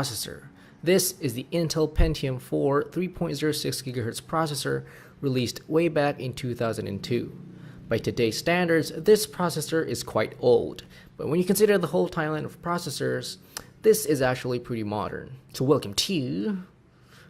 processor. This is the Intel Pentium 4 3.06 GHz processor released way back in 2002. By today's standards, this processor is quite old, but when you consider the whole timeline of processors, this is actually pretty modern. So welcome to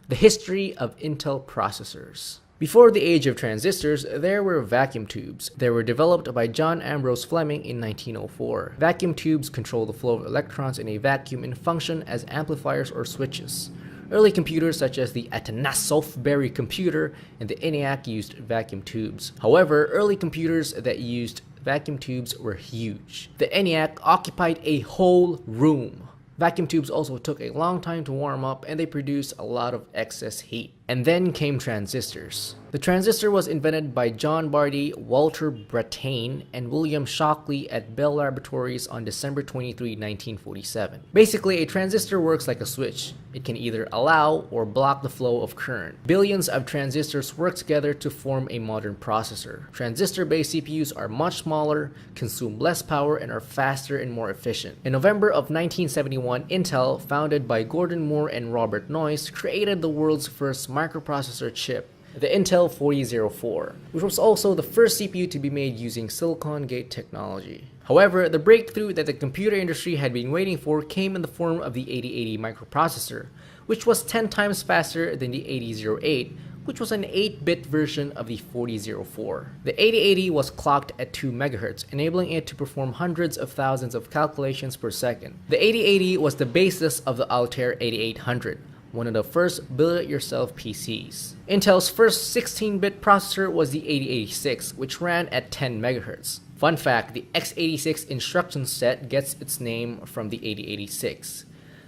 the history of Intel processors. Before the age of transistors, there were vacuum tubes. They were developed by John Ambrose Fleming in 1904. Vacuum tubes control the flow of electrons in a vacuum and function as amplifiers or switches. Early computers such as the Atanasov Berry computer and the ENIAC used vacuum tubes. However, early computers that used vacuum tubes were huge. The ENIAC occupied a whole room. Vacuum tubes also took a long time to warm up and they produced a lot of excess heat. And then came transistors. The transistor was invented by John Barty, Walter Brattain, and William Shockley at Bell Laboratories on December 23, 1947. Basically, a transistor works like a switch. It can either allow or block the flow of current. Billions of transistors work together to form a modern processor. Transistor-based CPUs are much smaller, consume less power, and are faster and more efficient. In November of 1971, Intel, founded by Gordon Moore and Robert Noyce, created the world's first microprocessor chip, the Intel 4004, which was also the first CPU to be made using silicon gate technology. However, the breakthrough that the computer industry had been waiting for came in the form of the 8080 microprocessor, which was 10 times faster than the 8008, which was an 8-bit version of the 4004. The 8080 was clocked at 2 MHz, enabling it to perform hundreds of thousands of calculations per second. The 8080 was the basis of the Altair 8800, one of the first build-it-yourself PCs. Intel's first 16-bit processor was the 8086, which ran at 10 MHz. Fun fact, the x86 instruction set gets its name from the 8086.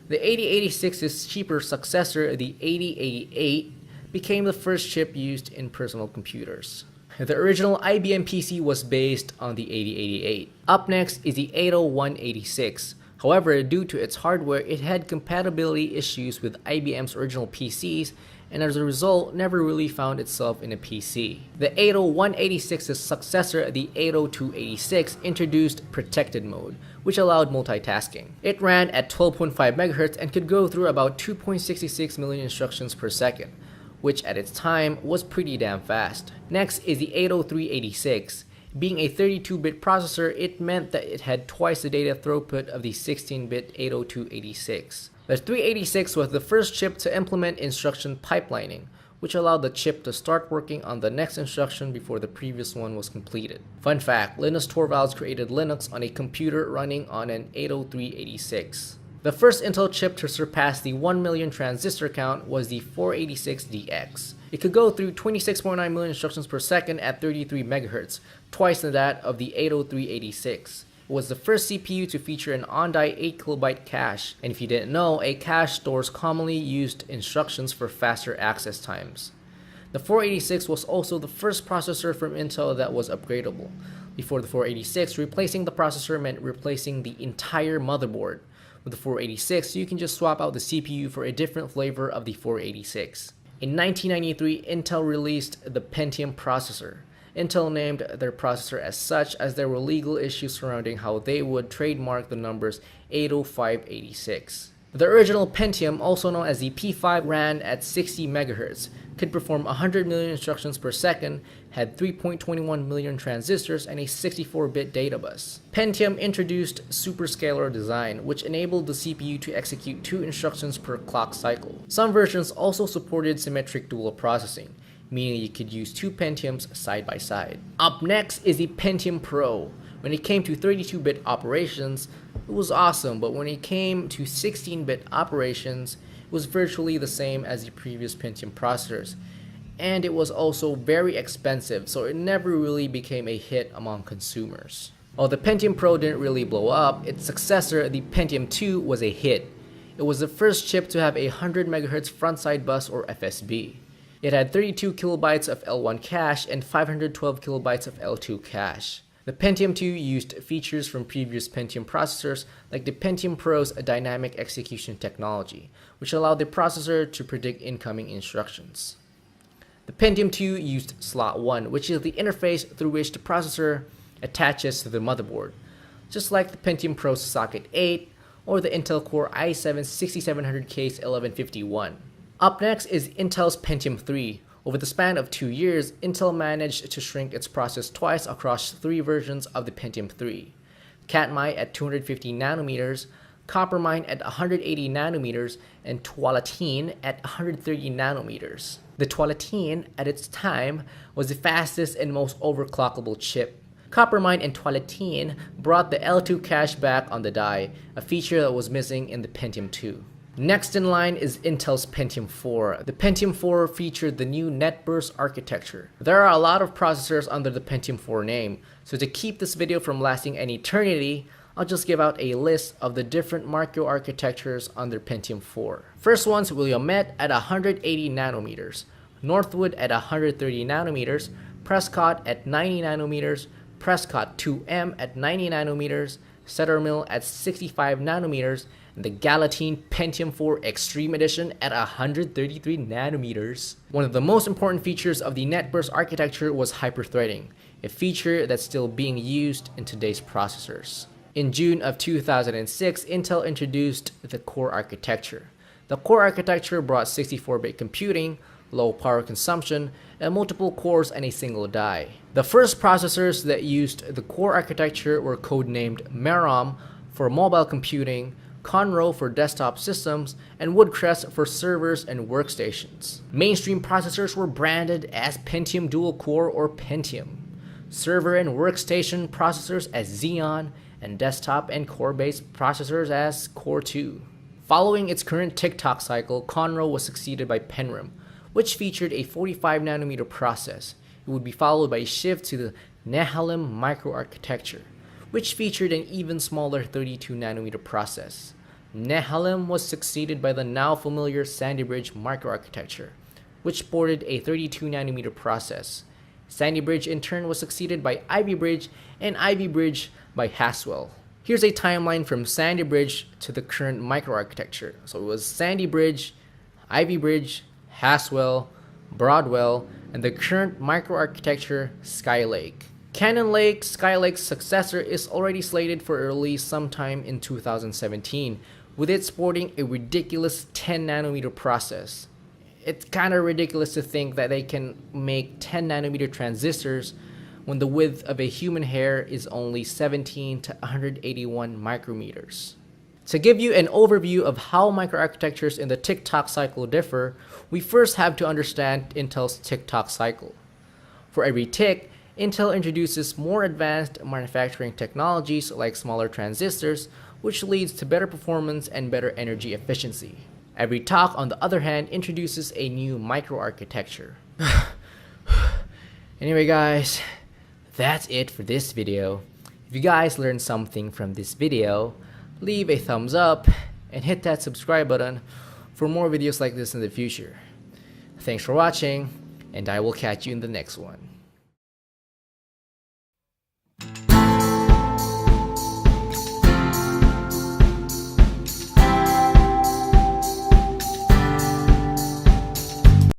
The 8086's cheaper successor, the 8088, became the first chip used in personal computers. The original IBM PC was based on the 8088. Up next is the 80186. However, due to its hardware, it had compatibility issues with IBM's original PCs, and as a result, never really found itself in a PC. The 80186's successor, the 80286, introduced protected mode, which allowed multitasking. It ran at 12.5 MHz and could go through about 2.66 million instructions per second, which at its time was pretty damn fast. Next is the 80386. Being a 32-bit processor, it meant that it had twice the data throughput of the 16-bit 80286. The 386 was the first chip to implement instruction pipelining, which allowed the chip to start working on the next instruction before the previous one was completed. Fun fact, Linus Torvalds created Linux on a computer running on an 80386. The first Intel chip to surpass the 1 million transistor count was the 486DX. It could go through 26.9 million instructions per second at 33 MHz, twice that of the 80386. It was the first CPU to feature an on-die 8KB cache, and if you didn't know, a cache stores commonly used instructions for faster access times. The 486 was also the first processor from Intel that was upgradable. Before the 486, replacing the processor meant replacing the entire motherboard. With the 486, you can just swap out the CPU for a different flavor of the 486. In 1993, Intel released the Pentium processor. Intel named their processor as such as there were legal issues surrounding how they would trademark the numbers 80586. The original Pentium, also known as the P5, ran at 60 MHz, could perform 100 million instructions per second, had 3.21 million transistors, and a 64-bit data bus. Pentium introduced superscalar design, which enabled the CPU to execute 2 instructions per clock cycle. Some versions also supported symmetric dual processing, meaning you could use 2 Pentiums side by side. Up next is the Pentium Pro. When it came to 32-bit operations, it was awesome, but when it came to 16-bit operations, it was virtually the same as the previous Pentium processors. And it was also very expensive, so it never really became a hit among consumers. While the Pentium Pro didn't really blow up, its successor, the Pentium 2, was a hit. It was the first chip to have a 100 MHz frontside bus or FSB. It had 32 kilobytes of L1 cache and 512 kilobytes of L2 cache. The Pentium 2 used features from previous Pentium processors like the Pentium Pro's dynamic execution technology, which allowed the processor to predict incoming instructions. The Pentium 2 used slot 1, which is the interface through which the processor attaches to the motherboard. Just like the Pentium Pro's socket 8, or the Intel Core i7-6700K's 1151. Up next is Intel's Pentium 3. Over the span of 2 years, Intel managed to shrink its process twice across 3 versions of the Pentium 3. Katmai at 250 nanometers, Coppermine at 180 nanometers, and Tualatin at 130 nanometers. The Tualatin, at its time, was the fastest and most overclockable chip. Coppermine and Tualatin brought the L2 cache back on the die, a feature that was missing in the Pentium 2. Next in line is Intel's Pentium 4. The Pentium 4 featured the new NetBurst architecture. There are a lot of processors under the Pentium 4 name, so to keep this video from lasting an eternity, I'll just give out a list of the different micro architectures under Pentium 4. First one's Willamette at 180 nanometers, Northwood at 130 nanometers, Prescott at 90 nanometers, Prescott 2M at 90 nanometers, Cedar Mill at 65 nanometers, and the Galatine Pentium 4 Extreme Edition at 133 nanometers. One of the most important features of the NetBurst architecture was hyperthreading, a feature that's still being used in today's processors. In June of 2006, Intel introduced the Core architecture. The Core architecture brought 64-bit computing, low power consumption, and multiple cores and a single die. The first processors that used the Core architecture were codenamed Merom for mobile computing, Conroe for desktop systems, and Woodcrest for servers and workstations. Mainstream processors were branded as Pentium Dual Core or Pentium, server and workstation processors as Xeon, and desktop and core-based processors as Core 2. Following its current tick-tock cycle, Conroe was succeeded by Penrem, which featured a 45 nanometer process. It would be followed by a shift to the Nehalem microarchitecture, which featured an even smaller 32 nanometer process. Nehalem was succeeded by the now familiar Sandy Bridge microarchitecture, which sported a 32 nanometer process. Sandy Bridge in turn was succeeded by Ivy Bridge and Ivy Bridge by Haswell. Here's a timeline from Sandy Bridge to the current microarchitecture. So it was Sandy Bridge, Ivy Bridge, Haswell, Broadwell, and the current microarchitecture Skylake. Cannon Lake, Skylake's successor, is already slated for a release sometime in 2017, with it sporting a ridiculous 10 nanometer process. It's kind of ridiculous to think that they can make 10 nanometer transistors when the width of a human hair is only 17 to 181 micrometers. To give you an overview of how microarchitectures in the tick-tock cycle differ, we first have to understand Intel's tick-tock cycle. For every tick, Intel introduces more advanced manufacturing technologies like smaller transistors, which leads to better performance and better energy efficiency. Every tock, on the other hand, introduces a new microarchitecture. Anyway guys, that's it for this video. If you guys learned something from this video, leave a thumbs up and hit that subscribe button for more videos like this in the future. Thanks for watching, and I will catch you in the next one.